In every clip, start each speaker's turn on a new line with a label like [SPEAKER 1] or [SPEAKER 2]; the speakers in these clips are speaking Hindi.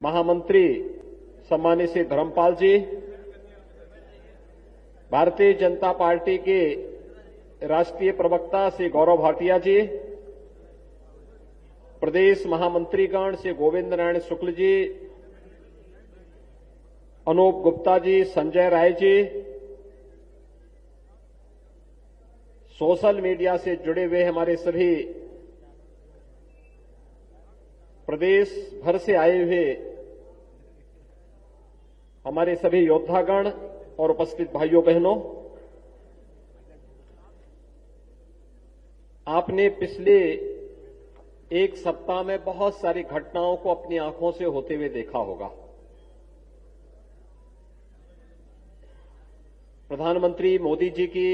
[SPEAKER 1] महामंत्री सम्मानित श्री धर्मपाल जी, भारतीय जनता पार्टी के राष्ट्रीय प्रवक्ता श्री गौरव भाटिया जी, प्रदेश महामंत्रीगण श्री गोविंद नारायण शुक्ल जी, अनूप गुप्ता जी, संजय राय जी, सोशल मीडिया से जुड़े हुए हमारे सभी प्रदेश भर से आए हुए हमारे सभी योद्धागण और उपस्थित भाइयों बहनों, आपने पिछले एक सप्ताह में बहुत सारी घटनाओं को अपनी आंखों से होते हुए देखा होगा। प्रधानमंत्री मोदी जी की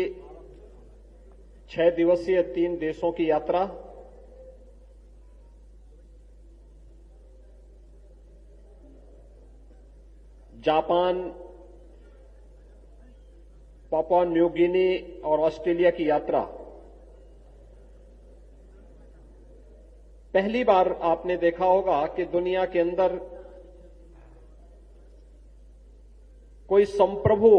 [SPEAKER 1] 6 दिवसीय 3 देशों की यात्रा, जापान, पापुआ न्यू गिनी और ऑस्ट्रेलिया की यात्रा, पहली बार आपने देखा होगा कि दुनिया के अंदर कोई संप्रभु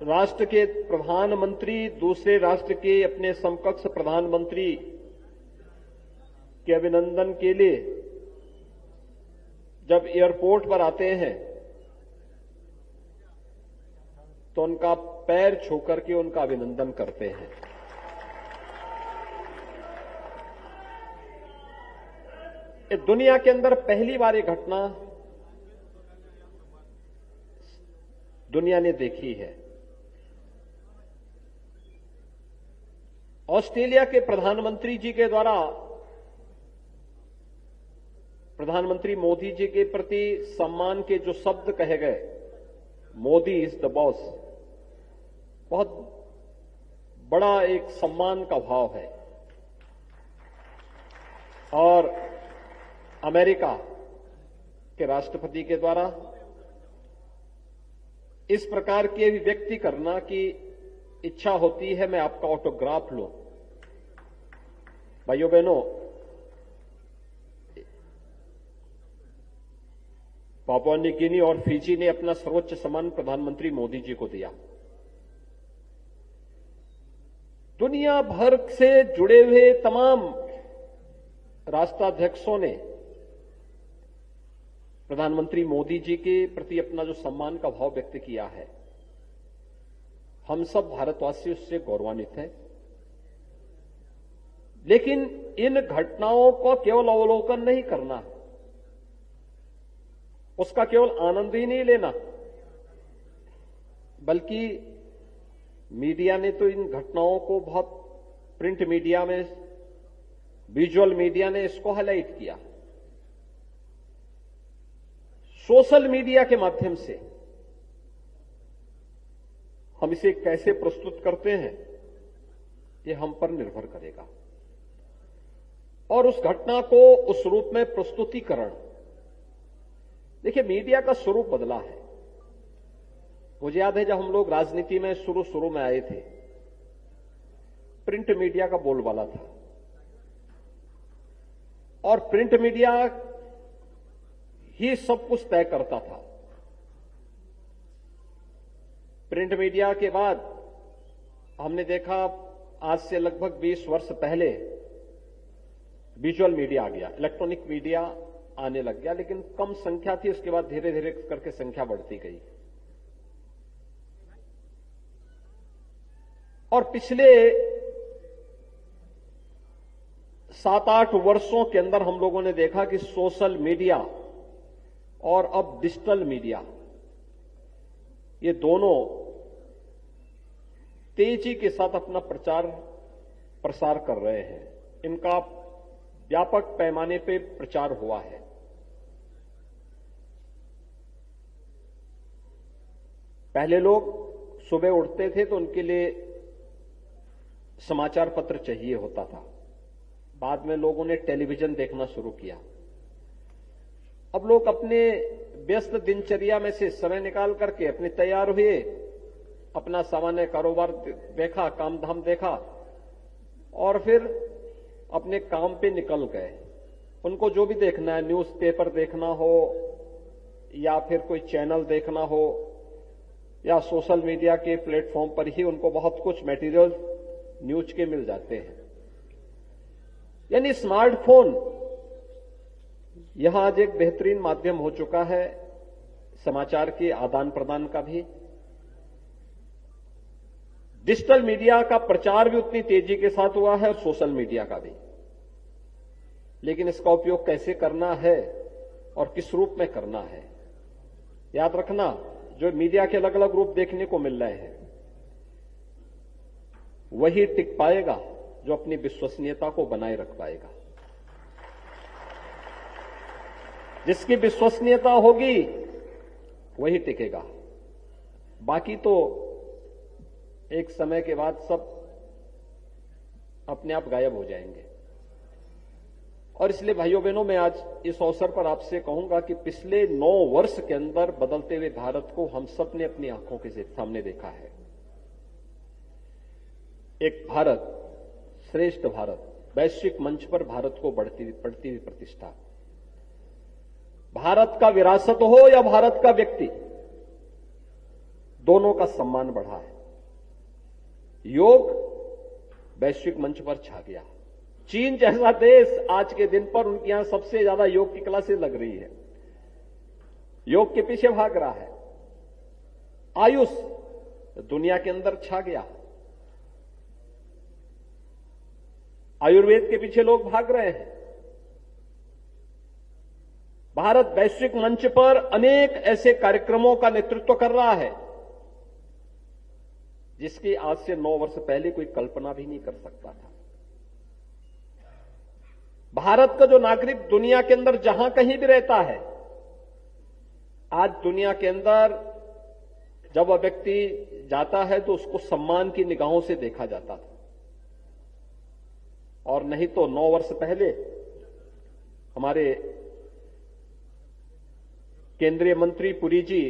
[SPEAKER 1] राष्ट्र के प्रधानमंत्री दूसरे राष्ट्र के अपने समकक्ष प्रधानमंत्री के अभिनंदन के लिए जब एयरपोर्ट पर आते हैं तो उनका पैर छू करके उनका अभिनंदन करते हैं। ये दुनिया के अंदर पहली बार ये घटना दुनिया ने देखी है। ऑस्ट्रेलिया के प्रधानमंत्री जी के द्वारा प्रधानमंत्री मोदी जी के प्रति सम्मान के जो शब्द कहे गए, मोदी इज द बॉस, बहुत बड़ा एक सम्मान का भाव है। और अमेरिका के राष्ट्रपति के द्वारा इस प्रकार की अभिव्यक्ति करना कि इच्छा होती है मैं आपका ऑटोग्राफ लूं। भाइयों बहनों, पापुआ न्यू गिनी और फिजी ने अपना सर्वोच्च सम्मान प्रधानमंत्री मोदी जी को दिया। दुनिया भर से जुड़े हुए तमाम राष्ट्राध्यक्षों ने प्रधानमंत्री मोदी जी के प्रति अपना जो सम्मान का भाव व्यक्त किया है, हम सब भारतवासी उससे गौरवान्वित हैं। लेकिन इन घटनाओं को केवल अवलोकन नहीं करना, उसका केवल आनंद ही नहीं लेना, बल्कि मीडिया ने तो इन घटनाओं को बहुत, प्रिंट मीडिया में, विजुअल मीडिया ने इसको हाईलाइट किया। सोशल मीडिया के माध्यम से हम इसे कैसे प्रस्तुत करते हैं, ये हम पर निर्भर करेगा। और उस घटना को उस रूप में प्रस्तुतिकरण, देखिए मीडिया का स्वरूप बदला है। मुझे याद है जब हम लोग राजनीति में शुरू में आए थे, प्रिंट मीडिया का बोलबाला था और प्रिंट मीडिया ही सब कुछ तय करता था। प्रिंट मीडिया के बाद हमने देखा आज से लगभग 20 वर्ष पहले विजुअल मीडिया आ गया, इलेक्ट्रॉनिक मीडिया आने लग गया, लेकिन कम संख्या थी। उसके बाद धीरे धीरे करके संख्या बढ़ती गई। और पिछले 7-8 वर्षों के अंदर हम लोगों ने देखा कि सोशल मीडिया और अब डिजिटल मीडिया, ये दोनों तेजी के साथ अपना प्रचार प्रसार कर रहे हैं। इनका व्यापक पैमाने पे प्रचार हुआ है। पहले लोग सुबह उठते थे तो उनके लिए समाचार पत्र चाहिए होता था। बाद में लोगों ने टेलीविजन देखना शुरू किया। अब लोग अपने व्यस्त दिनचर्या में से समय निकाल करके अपने तैयार हुए, अपना सामान्य कारोबार देखा, काम धाम देखा और फिर अपने काम पे निकल गए उनको जो भी देखना है, न्यूज़पेपर देखना हो या फिर कोई चैनल देखना हो या सोशल मीडिया के प्लेटफॉर्म पर ही उनको बहुत कुछ मटेरियल न्यूज के मिल जाते हैं। यानी स्मार्टफोन यहां आज एक बेहतरीन माध्यम हो चुका है समाचार के आदान प्रदान का भी। डिजिटल मीडिया का प्रचार भी उतनी तेजी के साथ हुआ है और सोशल मीडिया का भी। लेकिन इसका उपयोग कैसे करना है और किस रूप में करना है, याद रखना, जो मीडिया के अलग अलग रूप देखने को मिल रहे हैं वही टिक पाएगा जो अपनी विश्वसनीयता को बनाए रख पाएगा। जिसकी विश्वसनीयता होगी वही टिकेगा, बाकी तो एक समय के बाद सब अपने आप गायब हो जाएंगे। और इसलिए भाइयों बहनों, मैं आज इस अवसर पर आपसे कहूंगा कि पिछले 9 वर्ष के अंदर बदलते हुए भारत को हम सब ने अपनी आंखों के सामने देखा है। एक भारत, श्रेष्ठ भारत, वैश्विक मंच पर भारत को बढ़ती हुई प्रतिष्ठा, भारत का विरासत हो या भारत का व्यक्ति, दोनों का सम्मान बढ़ा है। योग वैश्विक मंच पर छा गया। चीन जैसा देश आज के दिन पर उनके यहां सबसे ज्यादा योग की क्लासेस लग रही है, योग के पीछे भाग रहा है। आयुष दुनिया के अंदर छा गया, आयुर्वेद के पीछे लोग भाग रहे हैं। भारत वैश्विक मंच पर अनेक ऐसे कार्यक्रमों का नेतृत्व कर रहा है जिसकी आज से 9 वर्ष पहले कोई कल्पना भी नहीं कर सकता था। भारत का जो नागरिक दुनिया के अंदर जहां कहीं भी रहता है, आज दुनिया के अंदर जब वह व्यक्ति जाता है तो उसको सम्मान की निगाहों से देखा जाता था। और नहीं तो 9 वर्ष पहले हमारे केंद्रीय मंत्री पुरी जी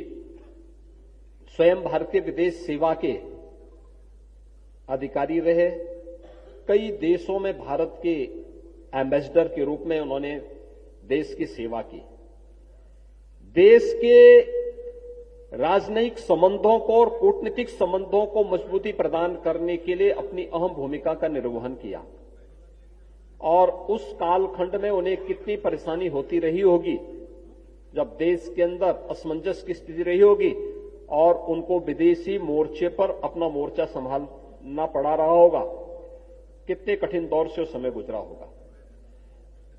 [SPEAKER 1] स्वयं भारतीय विदेश सेवा के अधिकारी रहे। कई देशों में भारत के एम्बेसडर के रूप में उन्होंने देश की सेवा की। देश के राजनयिक संबंधों को और कूटनीतिक संबंधों को मजबूती प्रदान करने के लिए अपनी अहम भूमिका का निर्वहन किया। और उस कालखंड में उन्हें कितनी परेशानी होती रही होगी जब देश के अंदर असमंजस की स्थिति रही होगी और उनको विदेशी मोर्चे पर अपना मोर्चा संभालना पड़ा रहा होगा। कितने कठिन दौर से उस समय गुजरा होगा।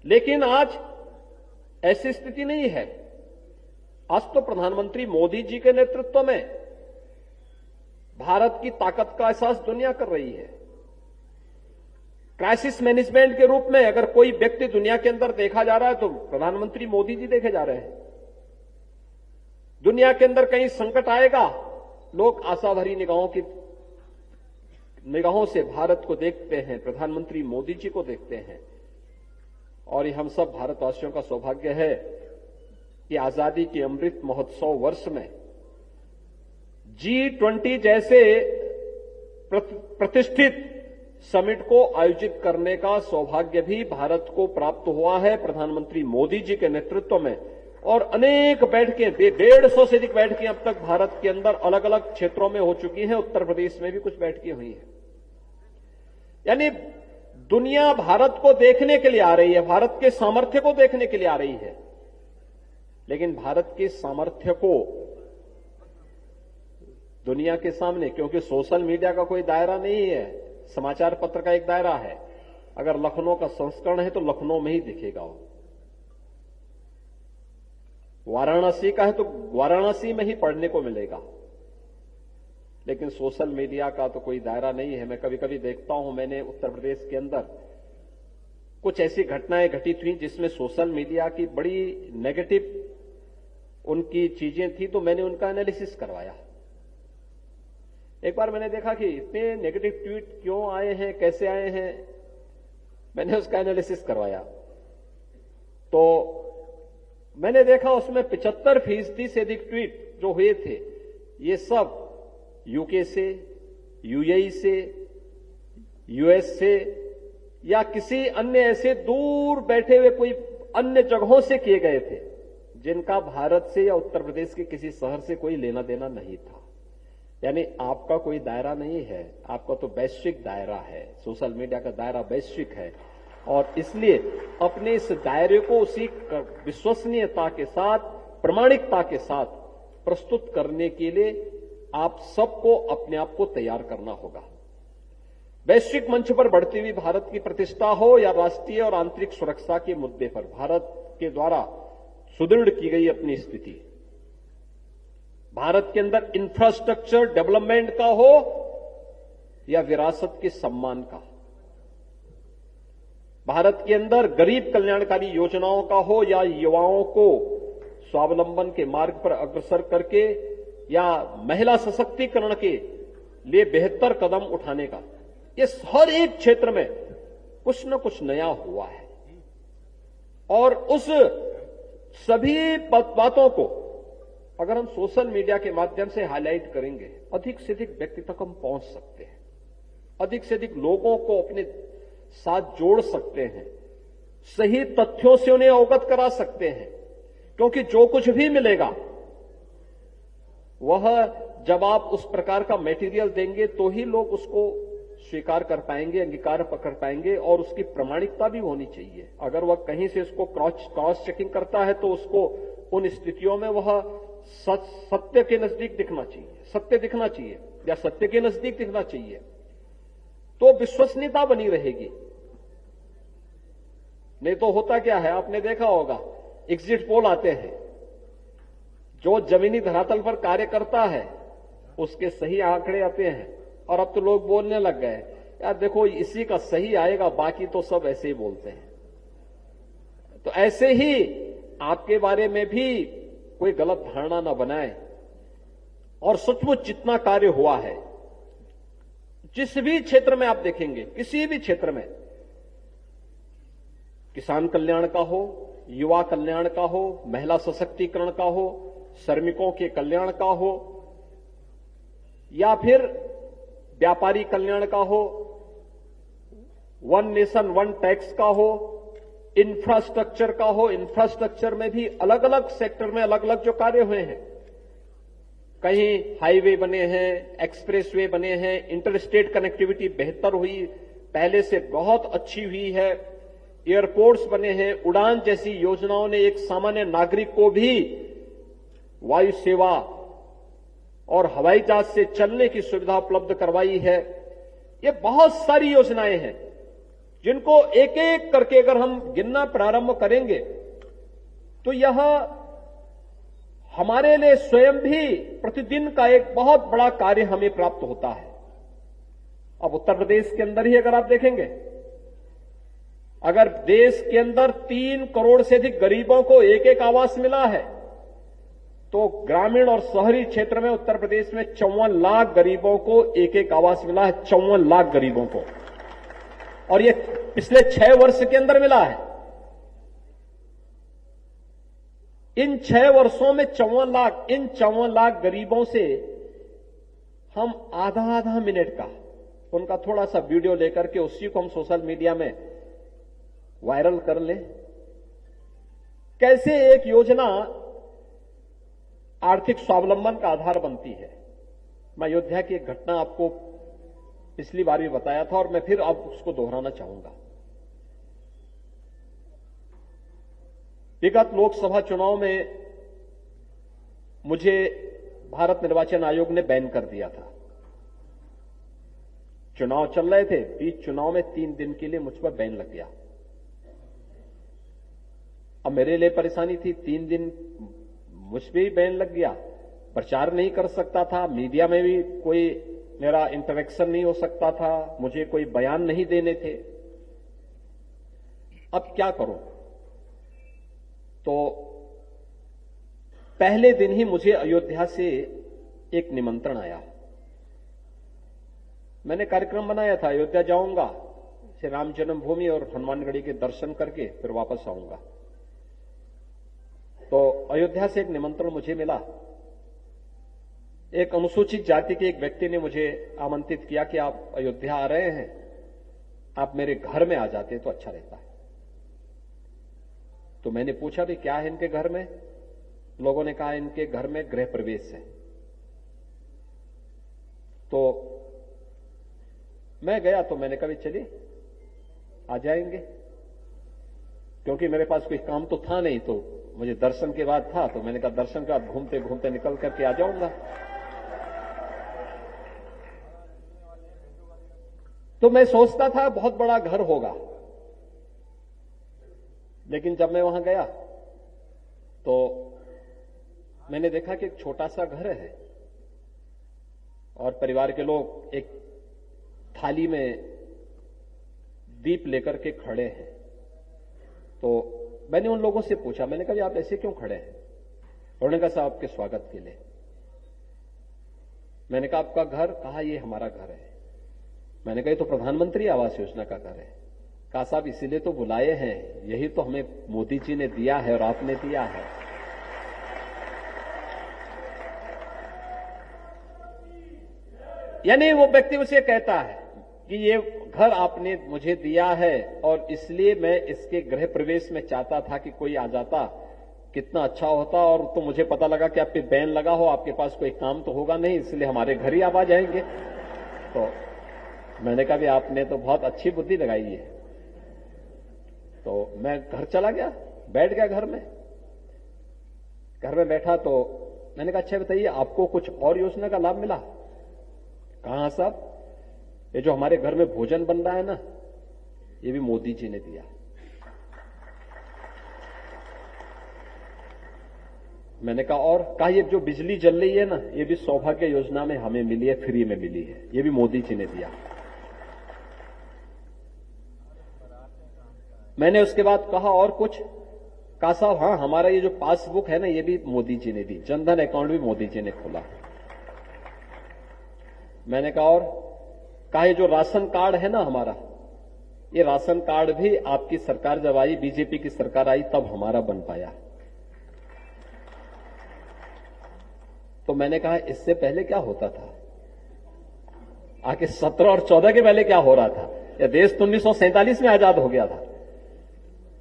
[SPEAKER 1] लेकिन आज ऐसी स्थिति नहीं है। आज तो प्रधानमंत्री मोदी जी के नेतृत्व में भारत की ताकत का एहसास दुनिया कर रही है। क्राइसिस मैनेजमेंट के रूप में अगर कोई व्यक्ति दुनिया के अंदर देखा जा रहा है तो प्रधानमंत्री मोदी जी देखे जा रहे हैं। दुनिया के अंदर कहीं संकट आएगा, लोग आशा भरी निगाहों से भारत को देखते हैं, प्रधानमंत्री मोदी जी को देखते हैं। और ये हम सब भारतवासियों का सौभाग्य है कि आजादी के अमृत महोत्सव वर्ष में G20 जैसे प्रतिष्ठित समिट को आयोजित करने का सौभाग्य भी भारत को प्राप्त हुआ है प्रधानमंत्री मोदी जी के नेतृत्व में। और अनेक बैठकें, 150 से अधिक बैठकें अब तक भारत के अंदर अलग अलग क्षेत्रों में हो चुकी हैं। उत्तर प्रदेश में भी कुछ बैठकें हुई हैं। यानी दुनिया भारत को देखने के लिए आ रही है, भारत के सामर्थ्य को देखने के लिए आ रही है। लेकिन भारत के सामर्थ्य को दुनिया के सामने, क्योंकि सोशल मीडिया का कोई दायरा नहीं है, समाचार पत्र का एक दायरा है। अगर लखनऊ का संस्करण है तो लखनऊ में ही दिखेगा वो। वाराणसी का है तो वाराणसी में ही पढ़ने को मिलेगा। लेकिन सोशल मीडिया का तो कोई दायरा नहीं है। मैं कभी कभी देखता हूं, मैंने उत्तर प्रदेश के अंदर कुछ ऐसी घटनाएं घटित हुई जिसमें सोशल मीडिया की बड़ी नेगेटिव उनकी चीजें थी, तो मैंने उनका एनालिसिस करवाया। एक बार मैंने देखा कि इतने नेगेटिव ट्वीट क्यों आए हैं, कैसे आए हैं, मैंने उसका एनालिसिस करवाया। तो मैंने देखा उसमें 75% से अधिक ट्वीट जो हुए थे, ये सब यूके से, यूएई से, यूएस से या किसी अन्य ऐसे दूर बैठे हुए कोई अन्य जगहों से किए गए थे जिनका भारत से या उत्तर प्रदेश के किसी शहर से कोई लेना देना नहीं था। यानी आपका कोई दायरा नहीं है, आपका तो वैश्विक दायरा है, सोशल मीडिया का दायरा वैश्विक है और इसलिए अपने इस दायरे को उसी विश्वसनीयता के साथ, प्रामाणिकता के साथ प्रस्तुत करने के लिए आप सबको अपने आप को तैयार करना होगा। वैश्विक मंच पर बढ़ती हुई भारत की प्रतिष्ठा हो या राष्ट्रीय और आंतरिक सुरक्षा के मुद्दे पर भारत के द्वारा सुदृढ़ की गई अपनी स्थिति, भारत के अंदर इंफ्रास्ट्रक्चर डेवलपमेंट का हो या विरासत के सम्मान का, भारत के अंदर गरीब कल्याणकारी योजनाओं का हो या युवाओं को स्वावलंबन के मार्ग पर अग्रसर करके या महिला सशक्तिकरण के लिए बेहतर कदम उठाने का, ये हर एक क्षेत्र में कुछ न कुछ नया हुआ है। और उस सभी बातों को अगर हम सोशल मीडिया के माध्यम से हाईलाइट करेंगे, अधिक से अधिक व्यक्ति तक हम पहुंच सकते हैं, अधिक से अधिक लोगों को अपने साथ जोड़ सकते हैं, सही तथ्यों से उन्हें अवगत करा सकते हैं। क्योंकि जो कुछ भी मिलेगा वह जब आप उस प्रकार का मटेरियल देंगे तो ही लोग उसको स्वीकार कर पाएंगे, अंगीकार पकड़ पाएंगे और उसकी प्रामाणिकता भी होनी चाहिए। अगर वह कहीं से इसको क्रॉस चेकिंग करता है तो उसको उन स्थितियों में वह सत्य के नजदीक दिखना चाहिए, सत्य दिखना चाहिए या सत्य के नजदीक दिखना चाहिए, तो विश्वसनीयता बनी रहेगी। नहीं तो होता क्या है, आपने देखा होगा एग्जिट पोल आते हैं, जो जमीनी धरातल पर कार्य करता है उसके सही आंकड़े आते हैं और अब तो लोग बोलने लग गए यार देखो इसी का सही आएगा, बाकी तो सब ऐसे ही बोलते हैं। तो ऐसे ही आपके बारे में भी कोई गलत धारणा न बनाए और सचमुच जितना कार्य हुआ है, जिस भी क्षेत्र में आप देखेंगे, किसी भी क्षेत्र में, किसान कल्याण का हो, युवा कल्याण का हो, महिला सशक्तिकरण का हो, श्रमिकों के कल्याण का हो या फिर व्यापारी कल्याण का हो, वन नेशन वन टैक्स का हो, इंफ्रास्ट्रक्चर का हो, इंफ्रास्ट्रक्चर में भी अलग अलग सेक्टर में अलग अलग जो कार्य हुए हैं, कहीं हाईवे बने हैं, एक्सप्रेसवे बने हैं, इंटरस्टेट कनेक्टिविटी बेहतर हुई, पहले से बहुत अच्छी हुई है, एयरपोर्ट्स बने हैं, उड़ान जैसी योजनाओं ने एक सामान्य नागरिक को भी वायु सेवा और हवाई जहाज से चलने की सुविधा उपलब्ध करवाई है। ये बहुत सारी योजनाएं हैं जिनको एक एक करके अगर हम गिनना प्रारंभ करेंगे तो यह हमारे लिए स्वयं भी प्रतिदिन का एक बहुत बड़ा कार्य हमें प्राप्त होता है। अब उत्तर प्रदेश के अंदर ही अगर आप देखेंगे, अगर देश के अंदर 3 करोड़ से अधिक गरीबों को एक एक आवास मिला है तो ग्रामीण और शहरी क्षेत्र में उत्तर प्रदेश में 54 लाख गरीबों को एक एक आवास मिला है, 54 लाख गरीबों को, और ये पिछले 6 वर्ष के अंदर मिला है। इन 6 वर्षों में 54 लाख गरीबों से हम आधा मिनट का उनका थोड़ा सा वीडियो लेकर के उसी को हम सोशल मीडिया में वायरल कर ले। कैसे एक योजना आर्थिक स्वावलंबन का आधार बनती है। मैं अयोध्या की एक घटना आपको पिछली बार भी बताया था और मैं फिर अब उसको दोहराना चाहूंगा। विगत लोकसभा चुनाव में मुझे भारत निर्वाचन आयोग ने बैन कर दिया था। चुनाव चल रहे थे, बीच चुनाव में 3 दिन के लिए मुझ पर बैन लग गया। अब मेरे लिए परेशानी थी, 3 दिन मुझ पे ही बैन लग गया, प्रचार नहीं कर सकता था, मीडिया में भी कोई मेरा इंटरेक्शन नहीं हो सकता था, मुझे कोई बयान नहीं देने थे। अब क्या करूं? तो पहले दिन ही मुझे अयोध्या से एक निमंत्रण आया। मैंने कार्यक्रम बनाया था, अयोध्या जाऊंगा, श्री राम जन्मभूमि और हनुमानगढ़ी के दर्शन करके फिर वापस आऊंगा। तो अयोध्या से एक निमंत्रण मुझे मिला। एक अनुसूचित जाति के एक व्यक्ति ने मुझे आमंत्रित किया कि आप अयोध्या आ रहे हैं, आप मेरे घर में आ जाते तो अच्छा रहता है। तो मैंने पूछा भी क्या है इनके घर में। लोगों ने कहा इनके घर में गृह प्रवेश है। तो मैं गया तो मैंने कहा चलिए आ जाएंगे, क्योंकि मेरे पास कोई काम तो था नहीं, तो मुझे दर्शन के बाद था, तो मैंने कहा दर्शन के बाद घूमते घूमते निकल करके आ जाऊंगा। तो मैं सोचता था बहुत बड़ा घर होगा, लेकिन जब मैं वहां गया तो मैंने देखा कि एक छोटा सा घर है और परिवार के लोग एक थाली में दीप लेकर के खड़े हैं। तो मैंने उन लोगों से पूछा, मैंने कहा आप ऐसे क्यों खड़े हैं? उन्होंने कहा साहब आपके स्वागत के लिए। मैंने कहा आपका घर? कहा ये हमारा घर है। मैंने कहा ये तो प्रधानमंत्री आवास योजना का घर है। कहा साहब इसीलिए तो बुलाए हैं, यही तो हमें मोदी जी ने दिया है और आपने दिया है। यानी वो व्यक्ति उसे कहता है कि ये घर आपने मुझे दिया है और इसलिए मैं इसके गृह प्रवेश में चाहता था कि कोई आ जाता, कितना अच्छा होता। और तो मुझे पता लगा कि आप पे बैन लगा हो, आपके पास कोई काम तो होगा नहीं, इसलिए हमारे घर ही आप आ जाएंगे। तो मैंने कहा भी आपने तो बहुत अच्छी बुद्धि लगाई है। तो मैं घर चला गया, बैठ गया घर में। घर में बैठा तो मैंने कहा अच्छा बताइए आपको कुछ और योजना का लाभ मिला? कहां साहब? ये जो हमारे घर में भोजन बन रहा है ना, ये भी मोदी जी ने दिया। मैंने कहा और? कहा ये जो बिजली जल रही है ना, ये भी सौभाग्य योजना में हमें मिली है, फ्री में मिली है, ये भी मोदी जी ने दिया। मैंने उसके बाद कहा और कुछ? कहा साहब हाँ हमारा ये जो पासबुक है ना, ये भी मोदी जी ने दी, जनधन अकाउंट भी मोदी जी ने खोला। मैंने कहा और? कहा ये जो राशन कार्ड है ना हमारा, ये राशन कार्ड भी आपकी सरकार जब आई, बीजेपी की सरकार आई, तब हमारा बन पाया। तो मैंने कहा इससे पहले क्या होता था? आके 17 और 14 के पहले क्या हो रहा था? या देश तो 1947 में आजाद हो गया था।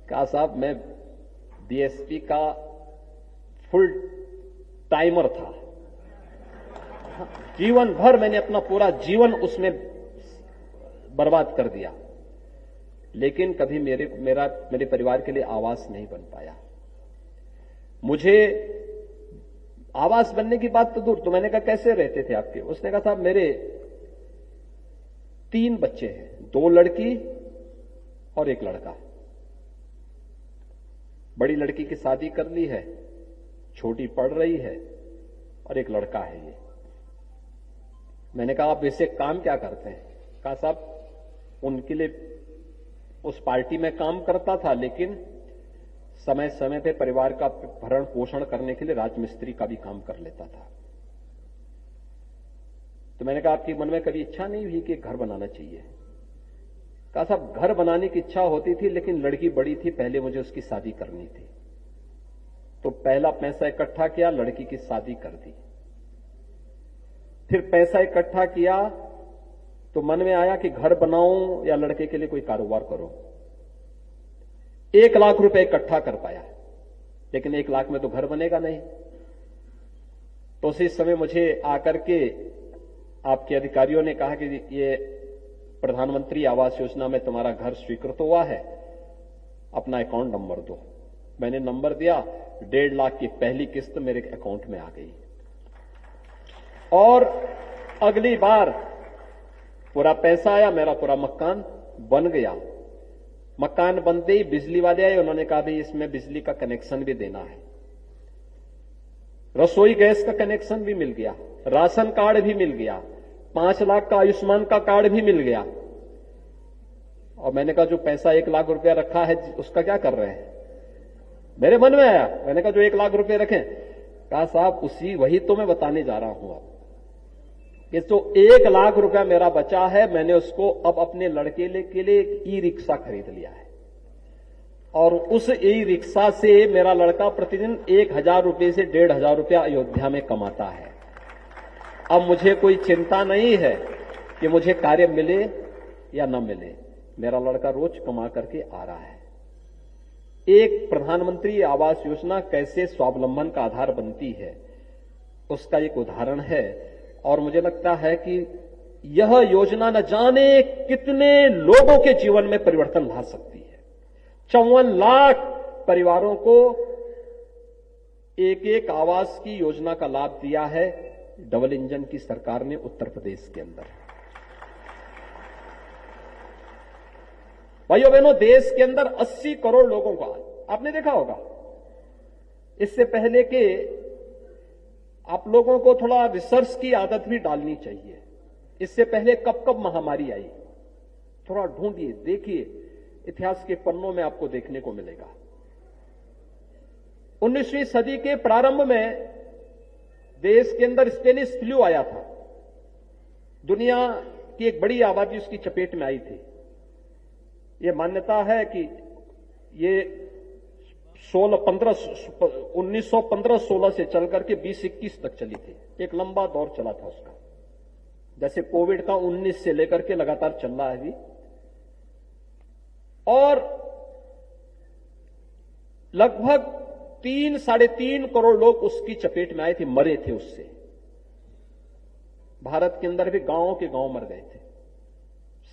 [SPEAKER 1] कहा साहब मैं बीएसपी का फुल टाइमर था, जीवन भर मैंने अपना पूरा जीवन उसमें बर्बाद कर दिया, लेकिन कभी मेरे परिवार के लिए आवास नहीं बन पाया। मुझे आवास बनने की बात तो दूर। तो मैंने कहा कैसे रहते थे आपके? उसने कहा साहब मेरे 3 बच्चे हैं, 2 लड़की और 1 लड़का। बड़ी लड़की की शादी कर ली है, छोटी पढ़ रही है और 1 लड़का है ये। मैंने कहा आप वैसे काम क्या करते हैं? कहा साहब उनके लिए उस पार्टी में काम करता था, लेकिन समय समय पे परिवार का भरण पोषण करने के लिए राजमिस्त्री का भी काम कर लेता था। तो मैंने कहा आपके मन में कभी इच्छा नहीं हुई कि घर बनाना चाहिए? कहा साहब घर बनाने की इच्छा होती थी, लेकिन लड़की बड़ी थी, पहले मुझे उसकी शादी करनी थी। तो पहला पैसा इकट्ठा किया, लड़की की शादी कर दी। फिर पैसा इकट्ठा किया तो मन में आया कि घर बनाऊं या लड़के के लिए कोई कारोबार करूं। 1 लाख रुपए इकट्ठा कर पाया, लेकिन 1 लाख में तो घर बनेगा नहीं। तो उसी समय मुझे आकर के आपके अधिकारियों ने कहा कि ये प्रधानमंत्री आवास योजना में तुम्हारा घर स्वीकृत हुआ है, अपना अकाउंट नंबर दो। मैंने नंबर दिया, 1.5 लाख की पहली किस्त मेरे अकाउंट में आ गई। और अगली बार पूरा पैसा आया, मेरा पूरा मकान बन गया। मकान बनते ही बिजली वाले आए, उन्होंने कहा भाई इसमें बिजली का कनेक्शन भी देना है। रसोई गैस का कनेक्शन भी मिल गया, राशन कार्ड भी मिल गया, 5 लाख का आयुष्मान का कार्ड भी मिल गया। और मैंने कहा जो पैसा 1 लाख रुपया रखा है उसका क्या कर रहे हैं? मेरे मन में आया, मैंने कहा जो 1 लाख रुपए रखें। कहा साहब वही तो मैं बताने जा रहा हूं अब कि जो 1 लाख रुपया मेरा बचा है, मैंने उसको अब अपने लड़के के लिए एक ई रिक्शा खरीद लिया है। और उस ई रिक्शा से मेरा लड़का प्रतिदिन 1000 रुपये से 1500 रुपया अयोध्या में कमाता है। अब मुझे कोई चिंता नहीं है कि मुझे कार्य मिले या न मिले, मेरा लड़का रोज कमा करके आ रहा है। एक प्रधानमंत्री आवास योजना कैसे स्वावलंबन का आधार बनती है, उसका एक उदाहरण है। और मुझे लगता है कि यह योजना न जाने कितने लोगों के जीवन में परिवर्तन ला सकती है। 54 लाख परिवारों को एक एक आवास की योजना का लाभ दिया है डबल इंजन की सरकार ने उत्तर प्रदेश के अंदर। भाइयों बहनों, देश के अंदर 80 करोड़ लोगों का, आपने देखा होगा, इससे पहले कि आप लोगों को थोड़ा रिसर्च की आदत भी डालनी चाहिए। इससे पहले कब कब महामारी आई, थोड़ा ढूंढिए, देखिए, इतिहास के पन्नों में आपको देखने को मिलेगा। 19वीं सदी के प्रारंभ में देश के अंदर स्पेनिश फ्लू आया था। दुनिया की एक बड़ी आबादी उसकी चपेट में आई थी। यह मान्यता है कि ये 1915-16 से चल करके 20-21 तक चली थी। एक लंबा दौर चला था उसका, जैसे कोविड का 19 से लेकर के लगातार चल रहा है अभी। और लगभग 3-3.5 करोड़ लोग उसकी चपेट में आए थे, मरे थे उससे। भारत के अंदर भी गांवों के गांव मर गए थे,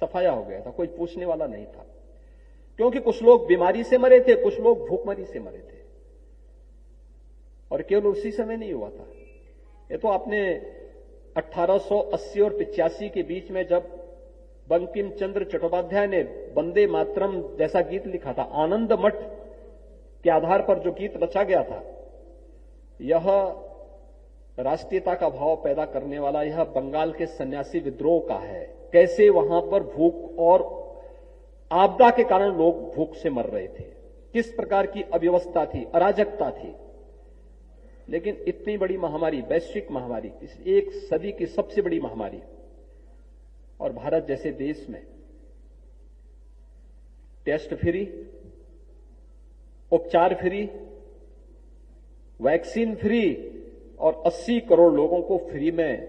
[SPEAKER 1] सफाया हो गया था, कोई पूछने वाला नहीं था। क्योंकि कुछ लोग बीमारी से मरे थे, कुछ लोग भूखमरी से मरे थे। और केवल उसी समय नहीं हुआ था, ये तो आपने 1880 और 85 के बीच में जब बंकिम चंद्र चट्टोपाध्याय ने वंदे मातरम जैसा गीत लिखा था, आनंद मठ के आधार पर जो गीत रचा गया था, यह राष्ट्रीयता का भाव पैदा करने वाला यह बंगाल के सन्यासी विद्रोह का है। कैसे वहां पर भूख और आपदा के कारण लोग भूख से मर रहे थे, किस प्रकार की अव्यवस्था थी, अराजकता थी। लेकिन इतनी बड़ी महामारी, वैश्विक महामारी, इस एक सदी की सबसे बड़ी महामारी, और भारत जैसे देश में टेस्ट फ्री, उपचार फ्री, वैक्सीन फ्री और 80 करोड़ लोगों को फ्री में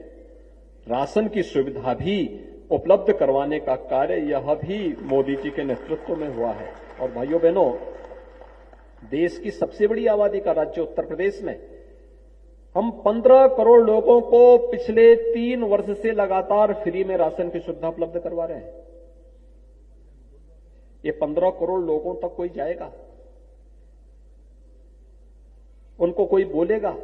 [SPEAKER 1] राशन की सुविधा भी उपलब्ध करवाने का कार्य यह भी मोदी जी के नेतृत्व में हुआ है। और भाइयों बहनों, देश की सबसे बड़ी आबादी का राज्य उत्तर प्रदेश में हम 15 करोड़ लोगों को पिछले 3 वर्ष से लगातार फ्री में राशन की सुविधा उपलब्ध करवा रहे हैं। ये 15 करोड़ लोगों तक कोई जाएगा, उनको कोई बोलेगा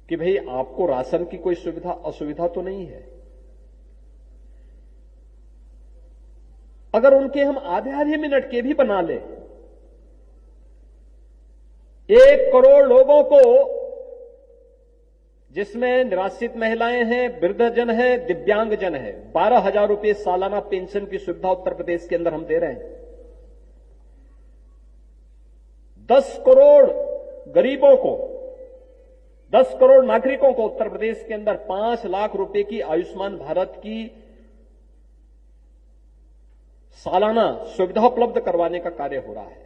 [SPEAKER 1] कि भाई आपको राशन की कोई सुविधा असुविधा तो नहीं है। अगर उनके हम आधे मिनट के भी बना ले, 1 करोड़ लोगों को, जिसमें निराश्रित महिलाएं हैं, वृद्धजन हैं, दिव्यांगजन हैं, 12,000 रुपए सालाना पेंशन की सुविधा उत्तर प्रदेश के अंदर हम दे रहे हैं। 10 करोड़ गरीबों को, 10 करोड़ नागरिकों को उत्तर प्रदेश के अंदर 5 लाख रुपए की आयुष्मान भारत की सालाना सुविधा उपलब्ध करवाने का कार्य हो रहा है।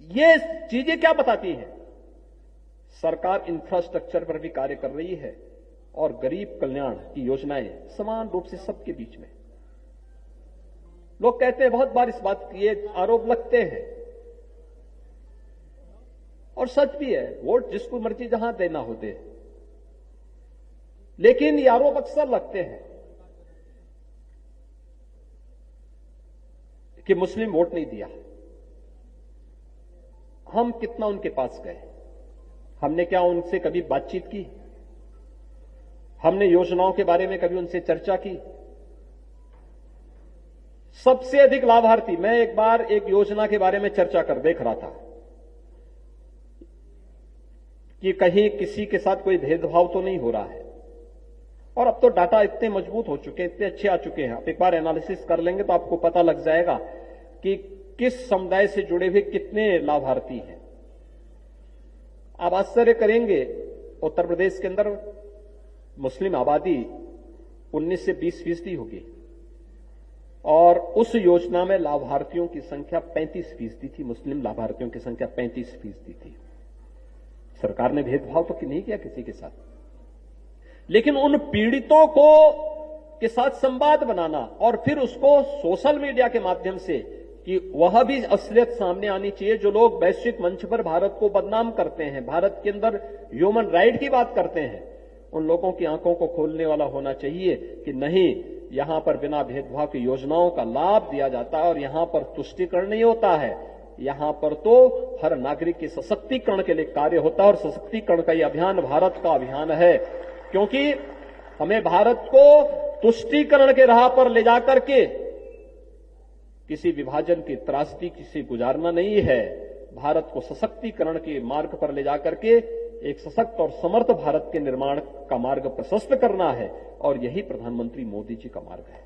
[SPEAKER 1] ये चीजें क्या बताती हैं? सरकार इंफ्रास्ट्रक्चर पर भी कार्य कर रही है और गरीब कल्याण की योजनाएं समान रूप से सबके बीच में। लोग कहते हैं, बहुत बार इस बात के आरोप लगते हैं, और सच भी है, वोट जिसको मर्जी जहां देना हो दे, लेकिन ये आरोप अक्सर लगते हैं कि मुस्लिम वोट नहीं दिया। हम कितना उनके पास गए? हमने क्या उनसे कभी बातचीत की? हमने योजनाओं के बारे में कभी उनसे चर्चा की? सबसे अधिक लाभार्थी, मैं एक बार एक योजना के बारे में चर्चा कर देख रहा था कि कहीं किसी के साथ कोई भेदभाव तो नहीं हो रहा है। और अब तो डाटा इतने मजबूत हो चुके हैं, इतने अच्छे आ चुके हैं, आप एक बार एनालिसिस कर लेंगे तो आपको पता लग जाएगा कि किस समुदाय से जुड़े हुए कितने लाभार्थी हैं। आप आश्चर्य करेंगे, उत्तर प्रदेश के अंदर मुस्लिम आबादी 19 से 20% होगी, और उस योजना में लाभार्थियों की संख्या 35% थी। मुस्लिम लाभार्थियों की संख्या 35% थी। सरकार ने भेदभाव तो नहीं किया किसी के साथ, लेकिन उन पीड़ितों को के साथ संवाद बनाना और फिर उसको सोशल मीडिया के माध्यम से कि वह भी असलियत सामने आनी चाहिए। जो लोग वैश्विक मंच पर भारत को बदनाम करते हैं, भारत के अंदर ह्यूमन राइट की बात करते हैं, उन लोगों की आंखों को खोलने वाला होना चाहिए कि नहीं, यहां पर बिना भेदभाव की योजनाओं का लाभ दिया जाता है और यहां पर तुष्टीकरण नहीं होता है। यहां पर तो हर नागरिक के सशक्तिकरण के लिए कार्य होता है और सशक्तिकरण का यह अभियान भारत का अभियान है, क्योंकि हमें भारत को तुष्टीकरण के राह पर ले जाकर के किसी विभाजन की त्रासदी किसी गुजारना नहीं है। भारत को सशक्तिकरण के मार्ग पर ले जाकर के एक सशक्त और समर्थ भारत के निर्माण का मार्ग प्रशस्त करना है और यही प्रधानमंत्री मोदी जी का मार्ग है।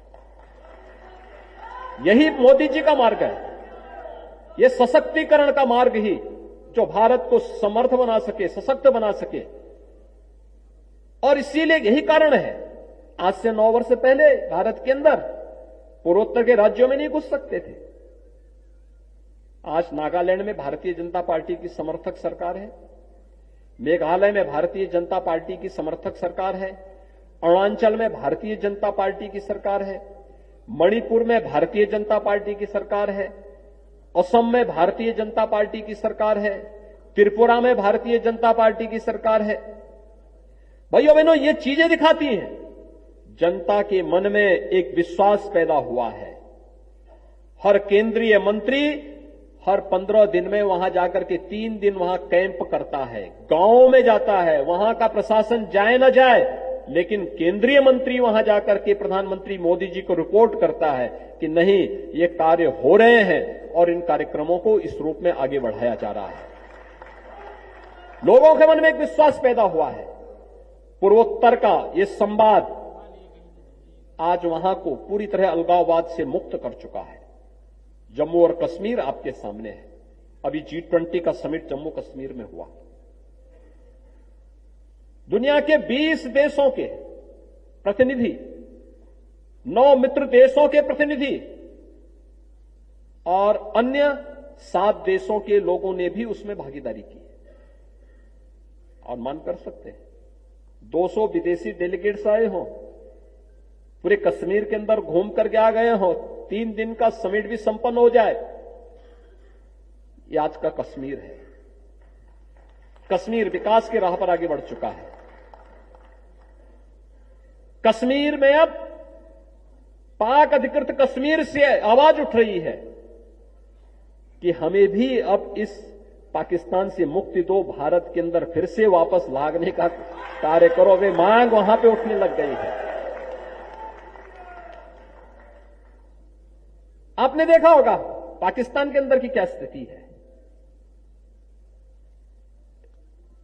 [SPEAKER 1] यही मोदी जी का मार्ग है। यह सशक्तिकरण का मार्ग ही जो भारत को समर्थ बना सके, सशक्त बना सके। और इसीलिए यही कारण है, आज से 9 वर्ष पहले भारत के अंदर पूर्वोत्तर के राज्यों में नहीं घुस सकते थे। आज नागालैंड में भारतीय जनता पार्टी की समर्थक सरकार है, मेघालय में भारतीय जनता पार्टी की समर्थक सरकार है, अरुणाचल में भारतीय जनता पार्टी की सरकार है, मणिपुर में भारतीय जनता पार्टी की सरकार है, असम में भारतीय जनता पार्टी की सरकार है, त्रिपुरा में भारतीय जनता पार्टी की सरकार है। भाइयों बहनों, ये चीजें दिखाती हैं जनता के मन में एक विश्वास पैदा हुआ है। हर केंद्रीय मंत्री हर 15 दिन में वहां जाकर के 3 दिन वहां कैंप करता है, गांवों में जाता है। वहां का प्रशासन जाए न जाए, लेकिन केंद्रीय मंत्री वहां जाकर के प्रधानमंत्री मोदी जी को रिपोर्ट करता है कि नहीं, ये कार्य हो रहे हैं और इन कार्यक्रमों को इस रूप में आगे बढ़ाया जा रहा है। लोगों के मन में एक विश्वास पैदा हुआ है। पूर्वोत्तर का ये संवाद आज वहां को पूरी तरह अलगाववाद से मुक्त कर चुका है। जम्मू और कश्मीर आपके सामने है। अभी G20 का समिट जम्मू कश्मीर में हुआ। दुनिया के 20 देशों के प्रतिनिधि, 9 मित्र देशों के प्रतिनिधि और अन्य 7 देशों के लोगों ने भी उसमें भागीदारी की। और मान कर सकते हैं 200 विदेशी डेलीगेट्स आए हों, पूरे कश्मीर के अंदर घूम करके आ गए हों, 3 दिन का समिट भी संपन्न हो जाए। ये आज का कश्मीर है। कश्मीर विकास के राह पर आगे बढ़ चुका है। कश्मीर में अब पाक अधिकृत कश्मीर से आवाज उठ रही है कि हमें भी अब इस पाकिस्तान से मुक्ति दो, भारत के अंदर फिर से वापस लागने का कार्य करो। वे मांग वहां पे उठने लग गई है। आपने देखा होगा पाकिस्तान के अंदर की क्या स्थिति है।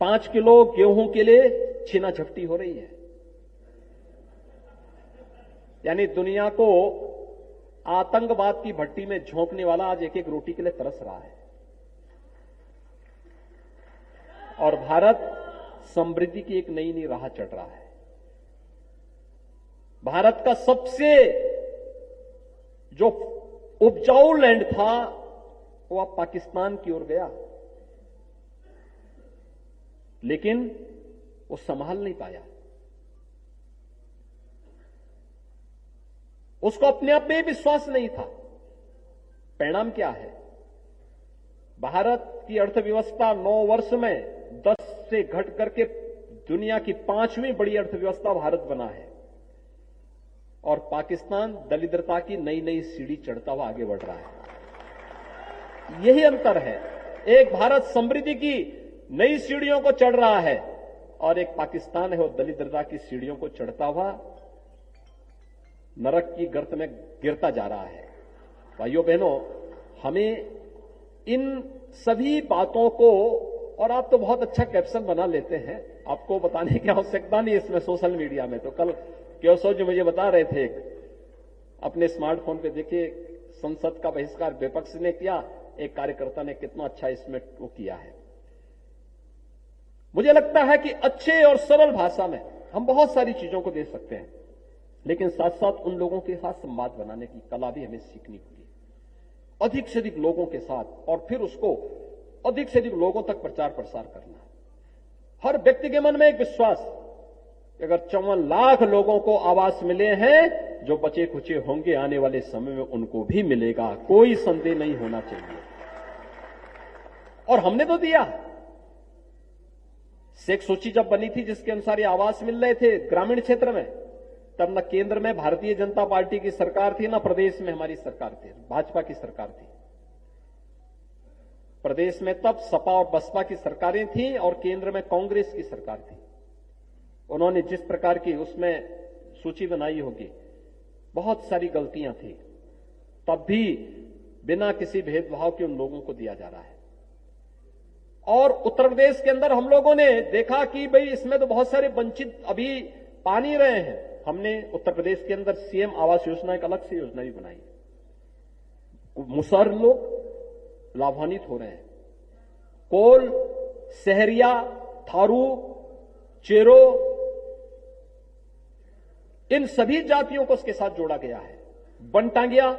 [SPEAKER 1] 5 किलो गेहूं के लिए छीना झपटी हो रही है। यानी दुनिया को आतंकवाद की भट्टी में झोंकने वाला आज एक एक रोटी के लिए तरस रहा है। और भारत समृद्धि की एक नई नई राह चढ़ रहा है। भारत का सबसे जो उपजाऊ लैंड था वो अब पाकिस्तान की ओर गया, लेकिन वो संभाल नहीं पाया। उसको अपने आप में विश्वास नहीं था। परिणाम क्या है? भारत की अर्थव्यवस्था 9 वर्ष में 10 से घट करके दुनिया की 5वीं बड़ी अर्थव्यवस्था भारत बना है और पाकिस्तान दरिद्रता की नई नई सीढ़ी चढ़ता हुआ आगे बढ़ रहा है। यही अंतर है। एक भारत समृद्धि की नई सीढ़ियों को चढ़ रहा है और एक पाकिस्तान है वो दरिद्रता की सीढ़ियों को चढ़ता हुआ नरक की गर्त में गिरता जा रहा है। भाइयों बहनों, हमें इन सभी बातों को, और आप तो बहुत अच्छा कैप्शन बना लेते हैं, आपको बताने की आवश्यकता नहीं इसमें सोशल मीडिया में। तो कल केशव जी मुझे बता रहे थे, अपने स्मार्टफोन पे देखिए संसद का बहिष्कार विपक्ष ने किया, एक कार्यकर्ता ने कितना अच्छा इसमें वो किया है। मुझे लगता है कि अच्छे और सरल भाषा में हम बहुत सारी चीजों को दे सकते हैं, लेकिन साथ साथ उन लोगों के साथ संवाद बनाने की कला भी हमें सीखनी होगी। अधिक से अधिक लोगों के साथ और फिर उसको अधिक से अधिक लोगों तक प्रचार प्रसार करना। हर व्यक्ति के मन में एक विश्वास अगर 54 लाख लोगों को आवास मिले हैं, जो बचे खुचे होंगे आने वाले समय में उनको भी मिलेगा, कोई संदेह नहीं होना चाहिए। और हमने तो दिया। शेख सूची जब बनी थी जिसके अनुसार ये आवास मिल रहे थे ग्रामीण क्षेत्र में, तब न केंद्र में भारतीय जनता पार्टी की सरकार थी, न प्रदेश में हमारी सरकार थी, भाजपा की सरकार थी। प्रदेश में तब सपा और बसपा की सरकारें थी और केंद्र में कांग्रेस की सरकार थी। उन्होंने जिस प्रकार की उसमें सूची बनाई होगी, बहुत सारी गलतियां थी, तब भी बिना किसी भेदभाव के उन लोगों को दिया जा रहा है। और उत्तर प्रदेश के अंदर हम लोगों ने देखा कि भाई इसमें तो बहुत सारे वंचित अभी पा नहीं रहे हैं। हमने उत्तर प्रदेश के अंदर सीएम आवास योजना एक अलग से योजना भी बनाई। मुसहर लोग लाभान्वित हो रहे हैं। कोल, सहरिया, थारू, चेरो, इन सभी जातियों को उसके साथ जोड़ा गया है। बनटांगिया,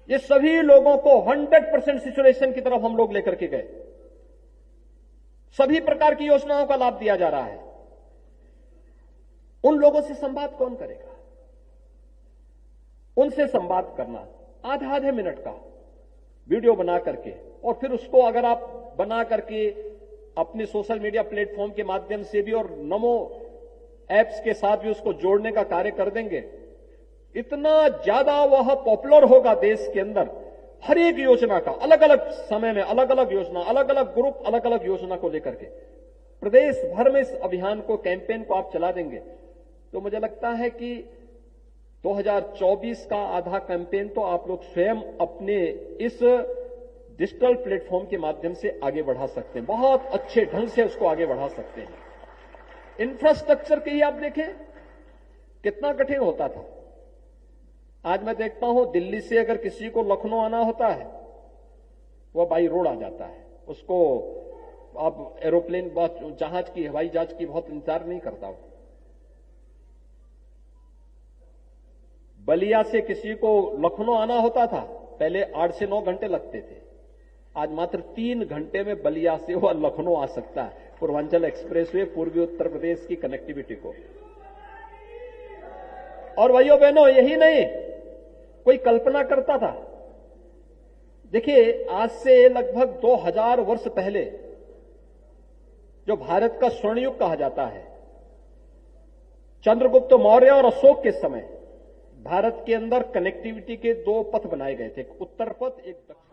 [SPEAKER 1] ये सभी लोगों को 100% सिचुएशन की तरफ हम लोग लेकर के गए। सभी प्रकार की योजनाओं का लाभ दिया जा रहा है। उन लोगों से संवाद कौन करेगा? उनसे संवाद करना आधे मिनट का वीडियो बना करके, और फिर उसको अगर आप बना करके अपने सोशल मीडिया प्लेटफॉर्म के माध्यम से भी और नमो ऐप्स के साथ भी उसको जोड़ने का कार्य कर देंगे, इतना ज्यादा वह पॉपुलर होगा देश के अंदर। हर एक योजना का अलग अलग समय में अलग अलग योजना, अलग अलग ग्रुप, अलग अलग योजना को लेकर के प्रदेश भर में इस अभियान को, कैंपेन को आप चला देंगे तो मुझे लगता है कि 2024 का आधा कैंपेन तो आप लोग स्वयं अपने इस डिजिटल प्लेटफॉर्म के माध्यम से आगे बढ़ा सकते हैं। बहुत अच्छे ढंग से उसको आगे बढ़ा सकते हैं। इंफ्रास्ट्रक्चर के ही आप देखें कितना कठिन होता था। आज मैं देखता हूं दिल्ली से अगर किसी को लखनऊ आना होता है, वह बाई रोड आ जाता है। उसको अब एरोप्लेन, जहाज की, हवाई जहाज की बहुत इंतजार नहीं करता। बलिया से किसी को लखनऊ आना होता था, पहले 8 से 9 घंटे लगते थे। आज मात्र 3 घंटे में बलिया से वह लखनऊ आ सकता है। पूर्वांचल एक्सप्रेसवे पूर्वी उत्तर प्रदेश की कनेक्टिविटी को। और भाइयों बहनों, यही नहीं, कोई कल्पना करता था? देखिए, आज से लगभग 2000 वर्ष पहले, जो भारत का स्वर्ण युग कहा जाता है, चंद्रगुप्त मौर्य और अशोक के समय भारत के अंदर कनेक्टिविटी के 2 पथ बनाए गए थे, एक उत्तर पथ, एक दक्षिण।